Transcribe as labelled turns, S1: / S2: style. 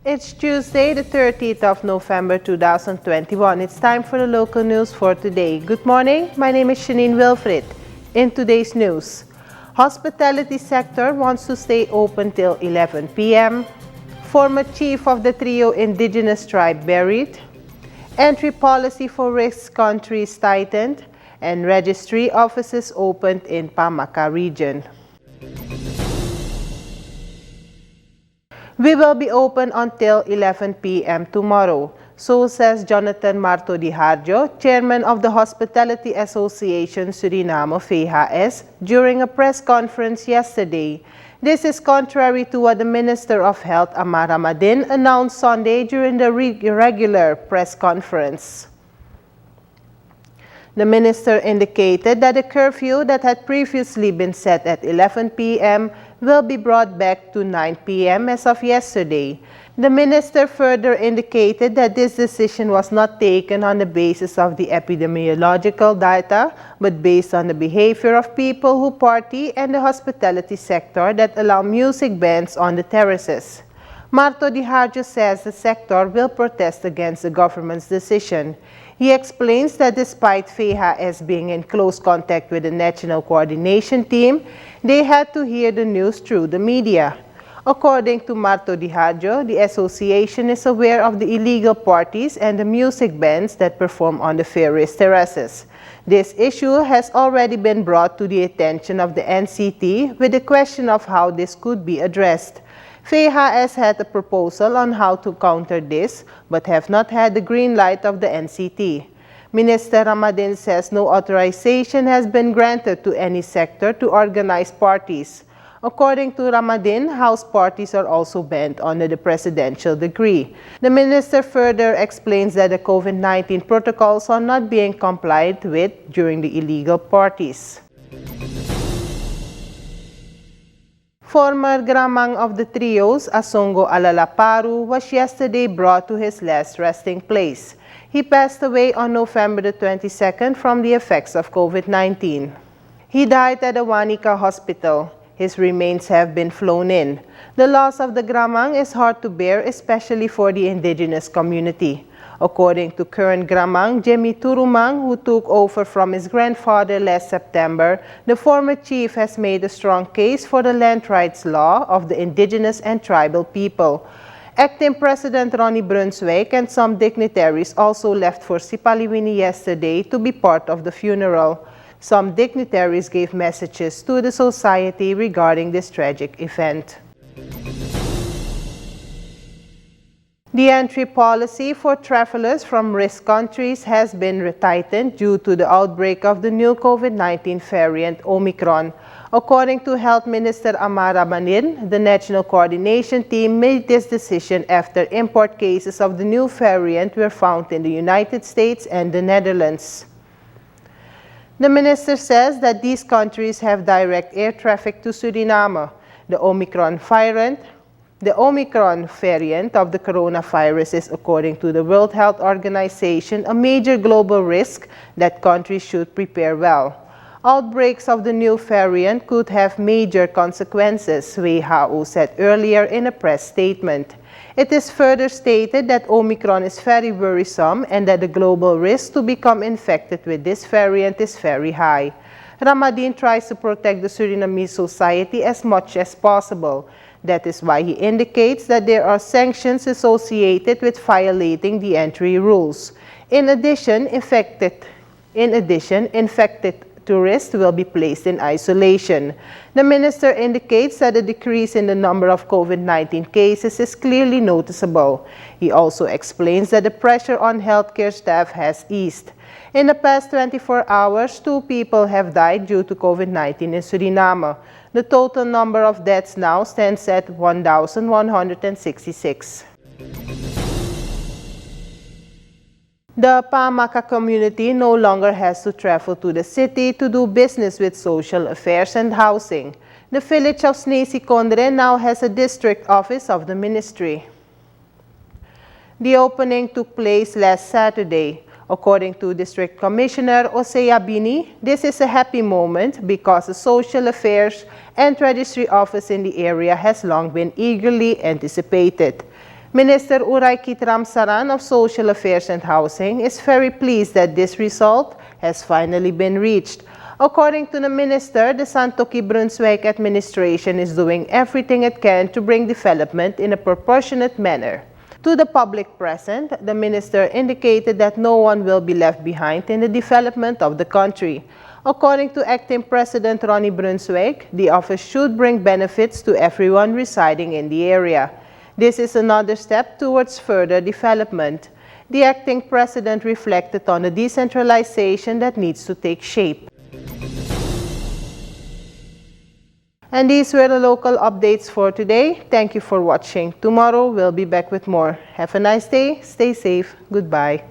S1: It's Tuesday, the 30th of November 2021. It's time for the local news for today. Good morning, my name is Shanine Wilfrid. In today's news, hospitality sector wants to stay open till 11 p.m. Former chief of the Trio indigenous tribe buried. Entry policy for risk countries tightened. And registry offices opened in Pamaka region. We will be open until 11 p.m. tomorrow, so says Jonathan Marto Di Harjo, chairman of the Hospitality Association Suriname (VHS), during a press conference yesterday. This is contrary to what the Minister of Health, Amar Ramadan, announced Sunday during the regular press conference. The minister indicated that the curfew that had previously been set at 11 p.m. will be brought back to 9 p.m. as of yesterday. The minister further indicated that this decision was not taken on the basis of the epidemiological data, but based on the behavior of people who party and the hospitality sector that allow music bands on the terraces. Marto Di Harjo says the sector will protest against the government's decision. He explains that despite VHS being in close contact with the National Coordination Team, they had to hear the news through the media. According to Marto Di Harjo, the association is aware of the illegal parties and the music bands that perform on the various terraces. This issue has already been brought to the attention of the NCT with the question of how this could be addressed. VHS had a proposal on how to counter this, but have not had the green light of the NCT. Minister Ramadan says no authorization has been granted to any sector to organize parties. According to Ramadan, house parties are also banned under the presidential decree. The minister further explains that the COVID-19 protocols are not being complied with during the illegal parties. Former Gramang of the Trios, Asongo Alalaparu, was yesterday brought to his last resting place. He passed away on November the 22nd from the effects of COVID-19. He died at the Wanica Hospital. His remains have been flown in. The loss of the Gramang is hard to bear, especially for the indigenous community. According to current Gramang, Jemmy Turumang, who took over from his grandfather last September, the former chief has made a strong case for the land rights law of the indigenous and tribal people. Acting President Ronnie Brunswijk and some dignitaries also left for Sipaliwini yesterday to be part of the funeral. Some dignitaries gave messages to the society regarding this tragic event. The entry policy for travelers from risk countries has been retightened due to the outbreak of the new COVID-19 variant Omicron. According to Health Minister Amar Ramadan, the National Coordination Team made this decision after import cases of the new variant were found in the United States and the Netherlands. The minister says that these countries have direct air traffic to Suriname. The Omicron variant of the coronavirus is, according to the World Health Organization, a major global risk that countries should prepare well. Outbreaks of the new variant could have major consequences, WHO said earlier in a press statement. It is further stated that Omicron is very worrisome and that the global risk to become infected with this variant is very high. Ramadan tries to protect the Surinamese society as much as possible. That is why he indicates that there are sanctions associated with violating the entry rules. In addition, infected tourists will be placed in isolation. The minister indicates that the decrease in the number of COVID-19 cases is clearly noticeable. He also explains that the pressure on healthcare staff has eased. In the past 24 hours, 2 people have died due to COVID-19 in Suriname. The total number of deaths now stands at 1,166. The Pamaka community no longer has to travel to the city to do business with social affairs and housing. The village of Snesikondre now has a district office of the ministry. The opening took place last Saturday. According to District Commissioner Osea Bini, this is a happy moment because the Social Affairs and Registry Office in the area has long been eagerly anticipated. Minister Uray Kitram Saran of Social Affairs and Housing is very pleased that this result has finally been reached. According to the minister, the Santoki Brunswick administration is doing everything it can to bring development in a proportionate manner. To the public present, the minister indicated that no one will be left behind in the development of the country. According to Acting President Ronnie Brunswick, the office should bring benefits to everyone residing in the area. This is another step towards further development. The acting president reflected on the decentralization that needs to take shape. And these were the local updates for today. Thank you for watching. Tomorrow we'll be back with more. Have a nice day. Stay safe. Goodbye.